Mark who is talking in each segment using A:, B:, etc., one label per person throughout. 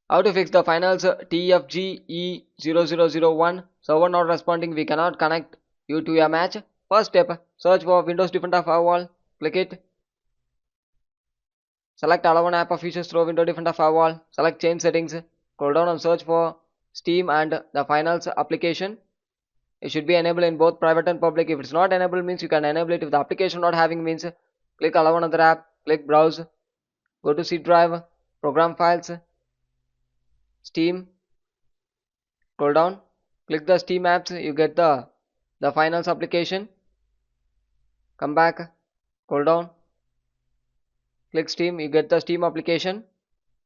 A: How to fix the finals TFGE0001 server not responding, we cannot connect you to a match. First step, search for Windows Defender Firewall, click it. Select Allow an app of features through Windows Defender Firewall, select change settings, scroll down and search for Steam and the finals application. It should be enabled in both private and public. If it's not enabled means you can enable it. If the application not having means click allow another app, click browse, go to C drive, program files, Steam, scroll down, click the Steam apps, you get the finals application. Come back, scroll down, click Steam, you get the Steam application.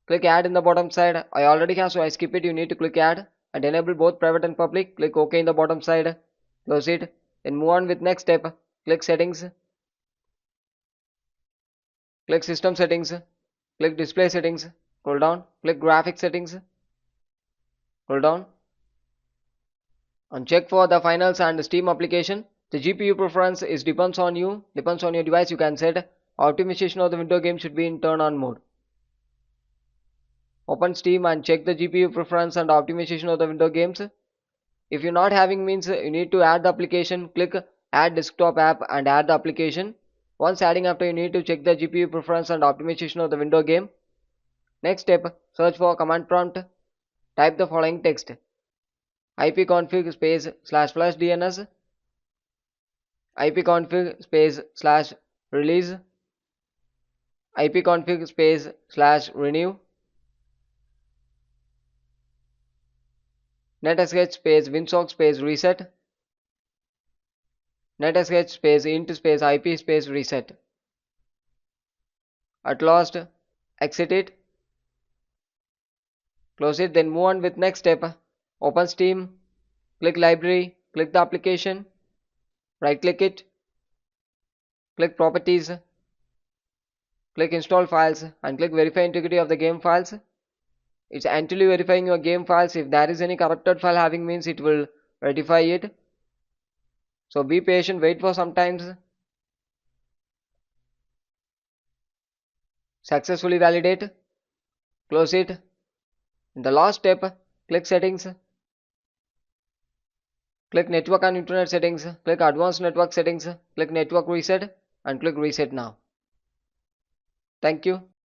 A: Click add in the bottom side. I already have, so I skip it. You need to click add and enable both private and public. Click OK in the bottom side, close it, then move on with next step. Click settings, click system settings, click display settings, scroll down, click graphics settings, scroll down and check for the finals and Steam application. The GPU preference is depends on your device. You can set optimization of the window game should be in turn on mode. Open Steam and check the GPU preference and optimization of the window games. If you're not having means you need to add the application, click add desktop app and add the application. Once adding after, you need to check the GPU preference and optimization of the window game. Next step, search for command prompt, type the following text: ipconfig space slash flush DNS, ipconfig space slash release, ipconfig space slash renew, netsh space winsock space reset, netsh space int space ip space reset. At last, exit it, close it, then move on with next step. Open Steam, click library, click the application, right click it, click properties, click install files and click verify integrity of the game files. It's actually verifying your game files. If there is any corrupted file having means it will rectify it. So be patient, wait for some times. Successfully validate, close it. In the last step, click settings, click network and internet settings, click advanced network settings, click network reset and click reset now. Thank you.